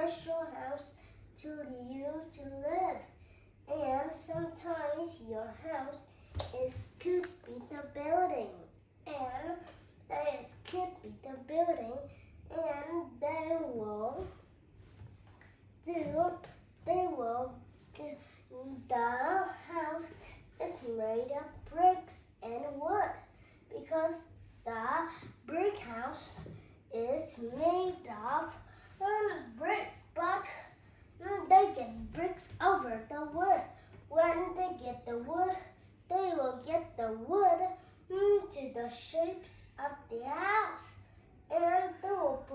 special house to you to live. And sometimes your house could be the building. And that could be the building. And the house is made of bricks and wood because the brick house is made of bricks, but they get bricks over the wood. When they get the wood, they will get the wood to the shapes of the house, and they will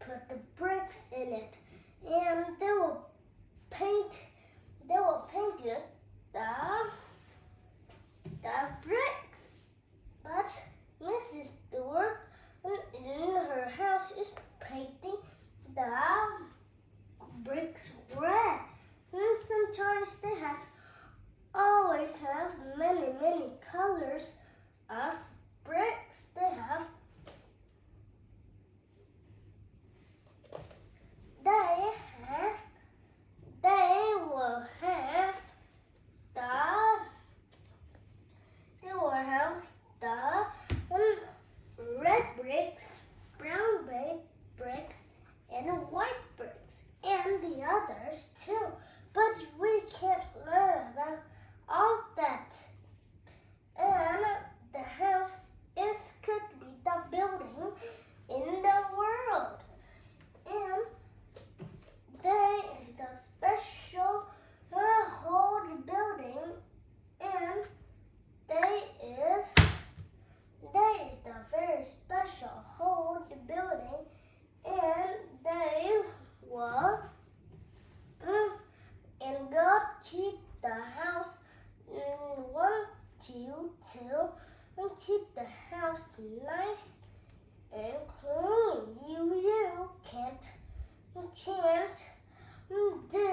put the bricks in it, and they will paint it the bricks. But Mrs. Stewart in her house is painting the bricks red. And sometimes they always have many colors of bricks. They will have the red bricks, brown bricks, and white bricks, and the others too. But we can't learn about all that. And the house could be the building in the world. And there is the special old building, and there is the very special old building, and they will and God keep the house and keep the house nice and clean. You can't do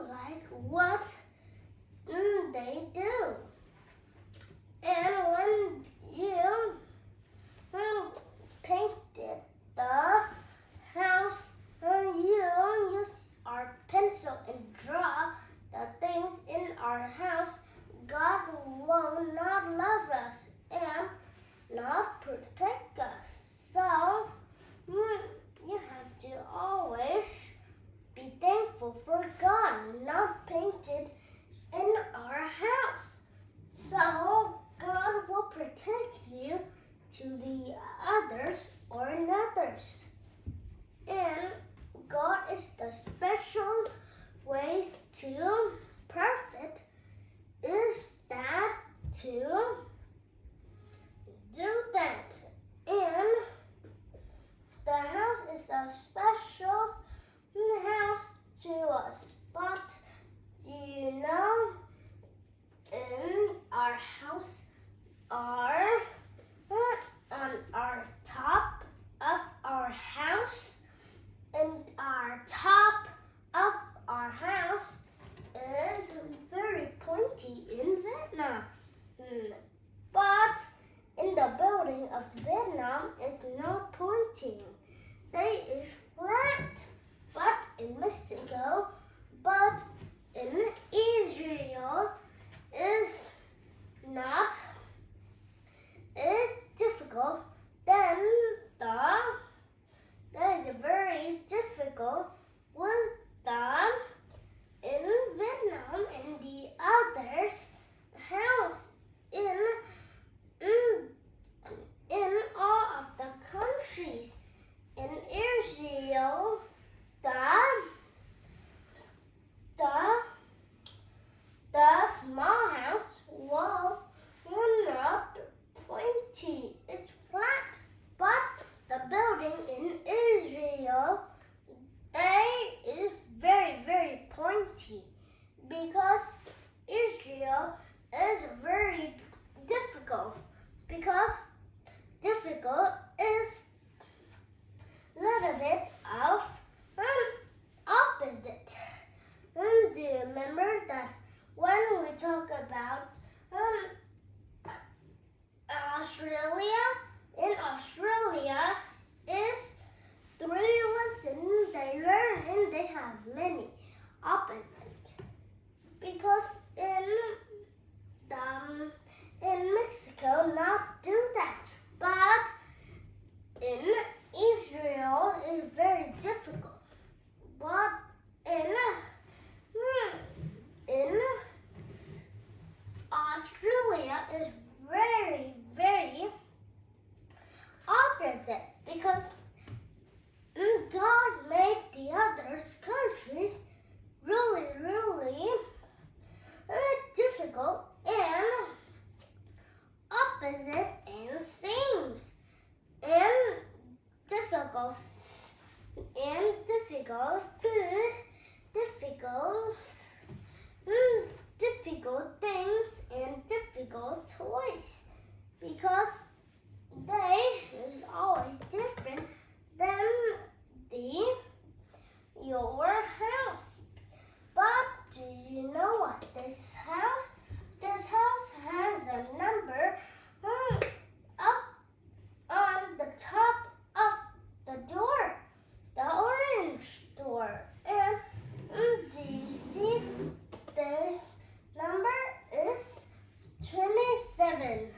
like what they do. And when you painted the house, you use our pencil and draw the things in our house, God will not love us and not protect us. So you have to always be thankful for God not painted in our house. So God will protect you to the others or others. And God is the special ways to perfect is that to do that. And the house is a special house to us. But do you know in our house on our top of our house, and our top of our house is very pointy in Vietnam. But in the building of Vietnam is not pointing. They is flat. But in Mexico, but in Israel is not difficult. Then that is very difficult with them in Vietnam and the others house in all of the countries. In Israel, the small house will not pointy. It's flat. But the building in Israel, is very pointy because Israel is very difficult. Because difficult is a little bit of opposite. Do you remember that when we talk about Australia? In Australia is 3 lessons they learn, and they have opposite because God made the other countries really, really difficult and opposite and same and difficult food, difficult things and difficult toys because they is always different than your house. But do you know what this house? This house has a number up on the top of the door, the orange door. And do you see this number is 27.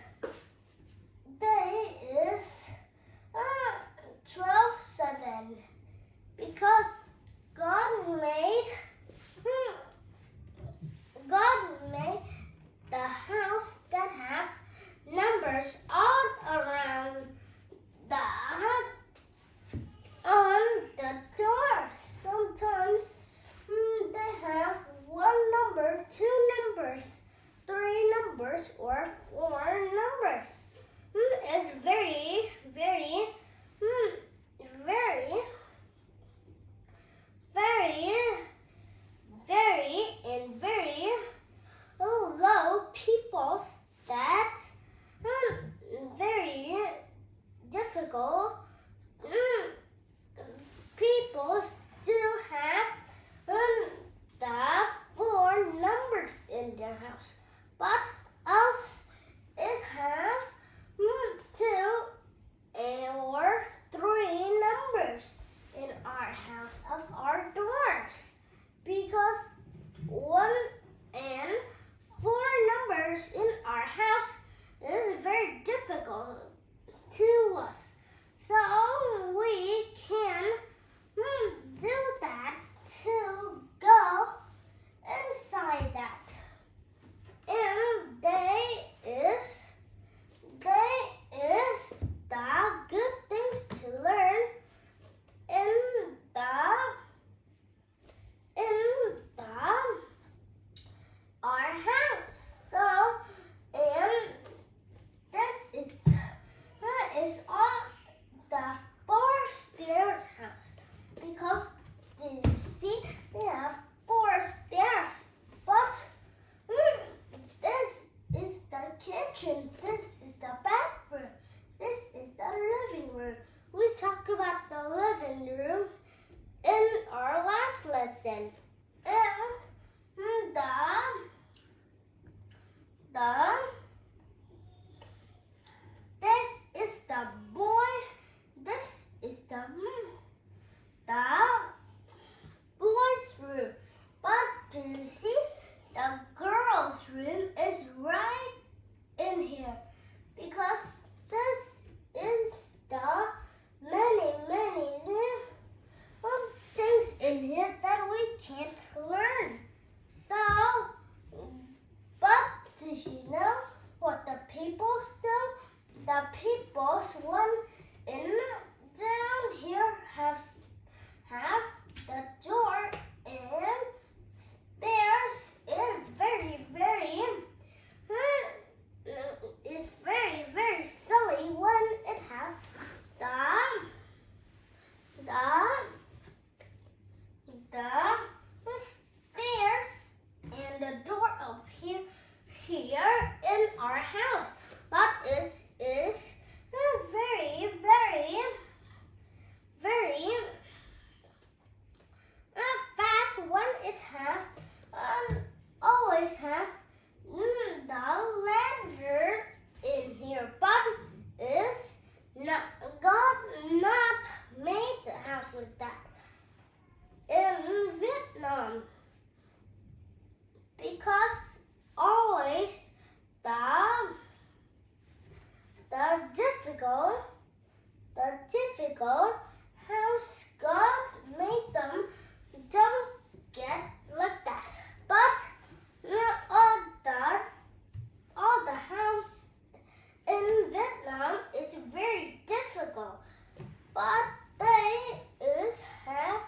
Day is 12/7 because God made the house that have numbers all around on the door. Sometimes they have one number, two numbers, three numbers, or four numbers. It's very, very, very, and very low people that very difficult people do have the four numbers in their house, but us is have two or three numbers in our house of our doors because one and four numbers in our house is very difficult to us. So we can do that to go inside that. And they is the good things to learn in our house. So and this is all the four stairs house because do you see they have four stairs, but this is the kitchen, this is the bathroom, this is the living room. We talked about the living room in our last lesson. And this is the boy, this is the boys' room. But do you see the girls' room is right in here because this is the many things in here that we can't learn. So, but do you know what the peoples do? The peoples one in down here have the door and stairs is very silly when it has the stairs and the door up here in our house. But it is very fast when it have always have the ladder in here, but is not God not made the house like that in Vietnam because always the difficult house God made them don't get like that. But all the house in Vietnam is very difficult but they is have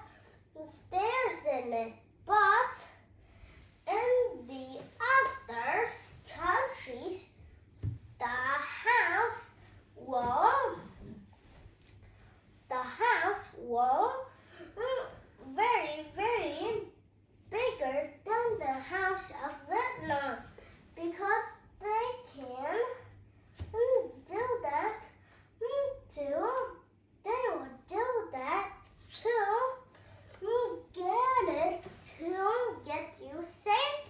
stairs in it. But in the other countries, the house will very, very bigger than the house of Vietnam because they can do that too. They will do that to get you safely.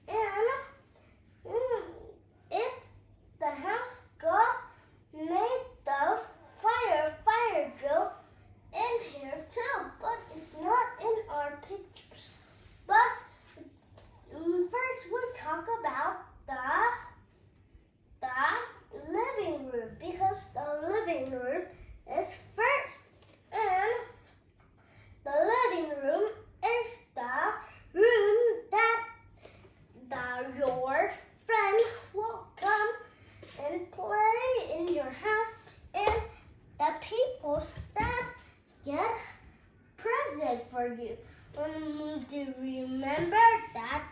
And the house got made the fire drill in here too, but it's not in our pictures. But first we talk about the living room because the living room is first. And the living room is the room that your friend will come and play in your house, and the people that get present for you. Do you remember that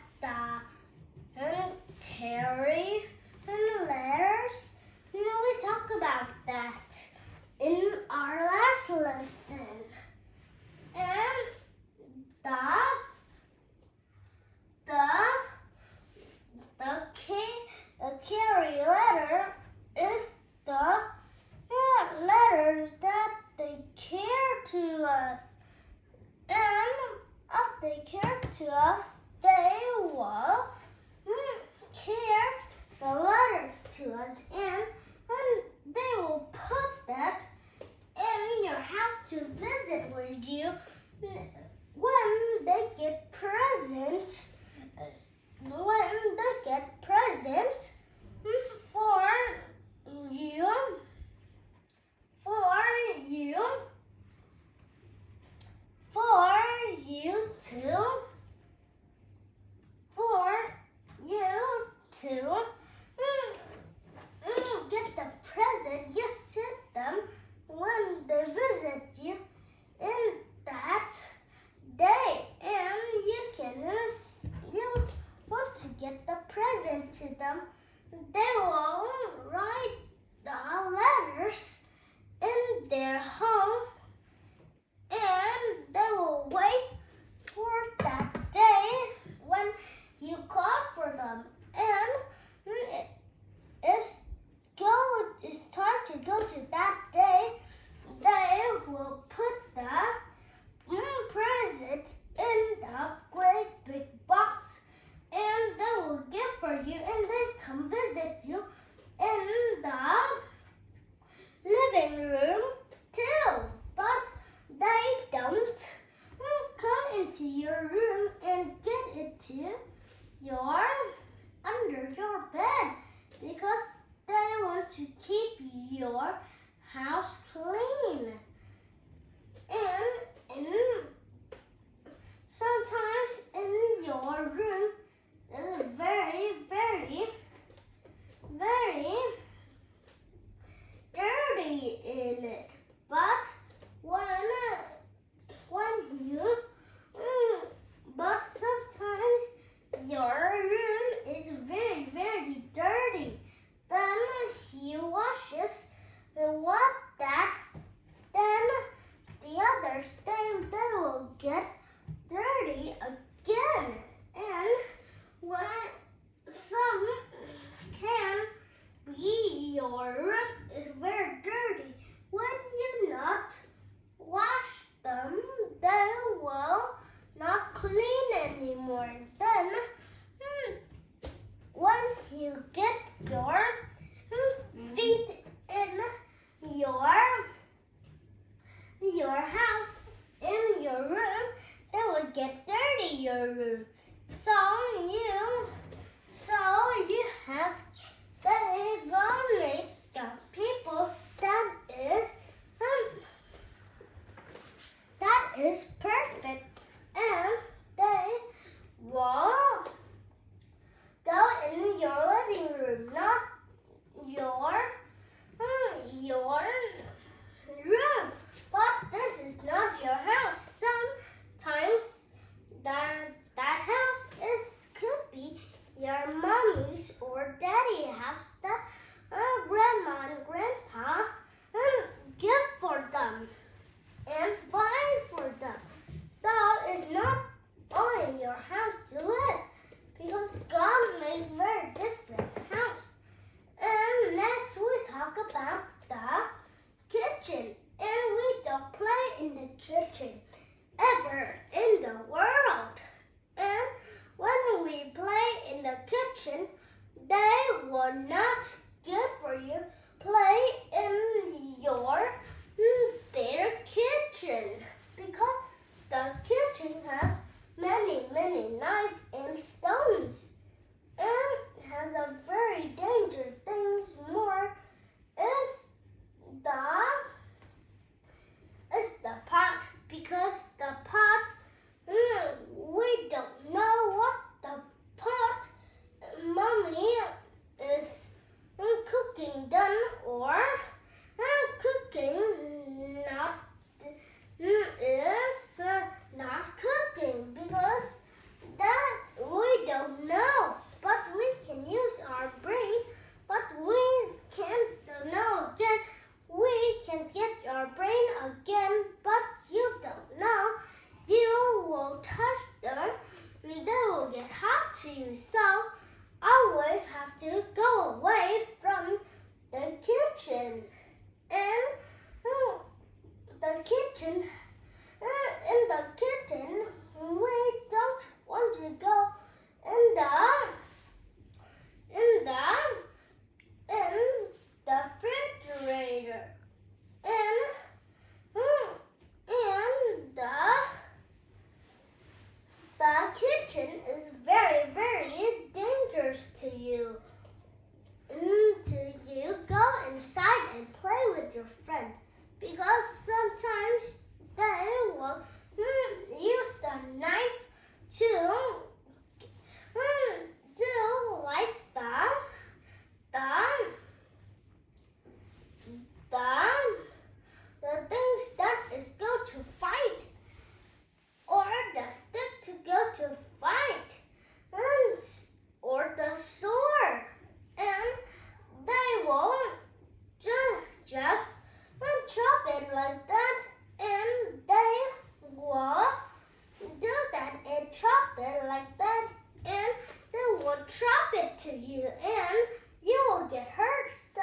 carry letters? We talked about that in our last lesson. And the carry letter is the letter that they care to us. And if they care to us, they will care the letters to us, and they will put that in your house to visit with you when they get present. When they get present for you to get the present. You sit them when they visit you in that day, and you want to get the present to them. They will write the letters in their home, and they will wait for that day when you call for them. And it's time to go to that day. They will put the present in the great big box, and they will give for you, and they come visit you in the living room too. But they don't come into your room and get into your under your bed because they want to keep your house clean. And sometimes in your room is very, very, very dirty in it. But but sometimes your room is very, very dirty. Then he washes that. Then the others, they will get dirty again. And when some can be your room is very dirty. When you not wash them, they will not clean anymore. Then when you get your feet in your house, in your room, they will get dirty your room. So you have they will make the people that is perfect, and they will go in your living room, not your the kitchen, and we don't play in the kitchen ever in the world. And when we play in the kitchen, they will not good for you. Play in their kitchen because the kitchen has many knives and stones and has a very dangerous things more is the pot because the pot we don't know what the pot mommy is cooking done or cooking not is not cooking because that we don't know, but we can use our brain, but we can't know again. We can get our brain again, but you don't know. You will touch them, and they will get hot to you. So always have to go away from the kitchen. And the kitchen, in the kitchen, we don't want to go in the refrigerator. And the kitchen is very dangerous to you. To you go inside and play with your friend because sometimes they will use the knife to do like the things that is go to fight or the stick to go to fight or the sword, and they will just chop it like that, and they will do that and chop it like that, and they will chop it to you, and you will get hurt. So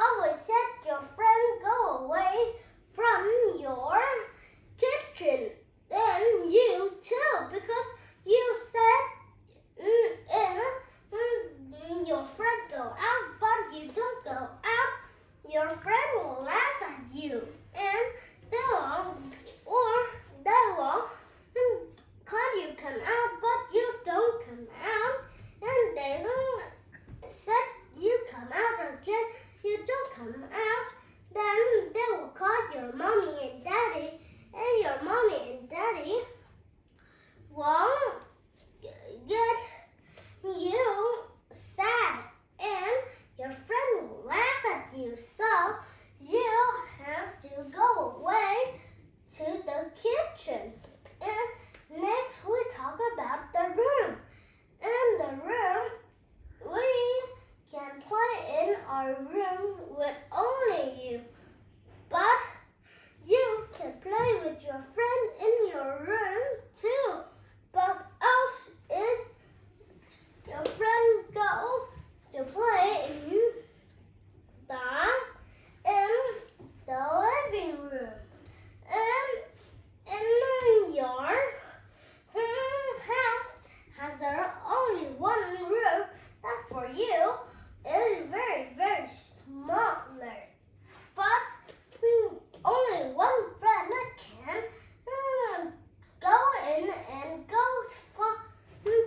always let your friend go away from your kitchen, and you too, because you said your friend go out, but you don't go out. Your friend will laugh at you, and they will call you come out, but you don't come out, and they said you come out again, you don't come out. Then they will call your mommy and daddy, and your mommy and daddy will get you sad, and your friend will laugh at you. So you have to go away to the kitchen. And next we talk about the room. In the room, we can play in our room with only you. But you can play with your friend in your room too. But else is your friend go to play in the living room. And in your house has there only one room that for you is very smaller. But only one friend can go in and go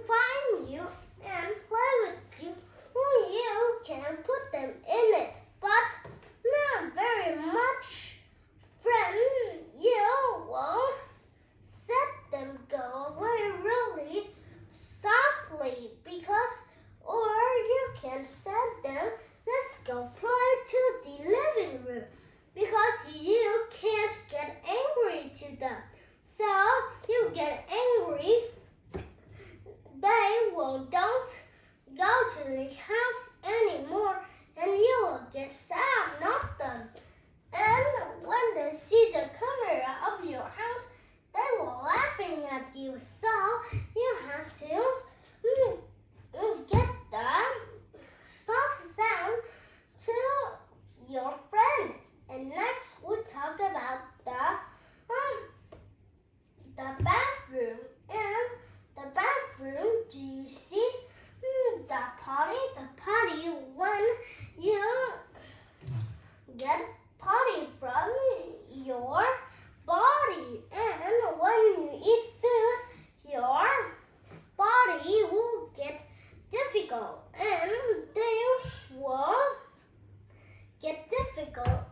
find you and play with you. You can put them in it, but not very much. Friend, you will set them go away really softly because, or you can set them, let's go play to the living room because you can't get angry to them. So you get angry, they will don't go to the house anymore, and you will get sad, not them. And when they see the camera of your house, they will laughing at you. So you have to get the soft sound to your friend. And next we talk about the bathroom. And the bathroom, do you see the potty? The potty, when you get potty from your body, and when you eat food, your body will get difficult, and they will get difficult.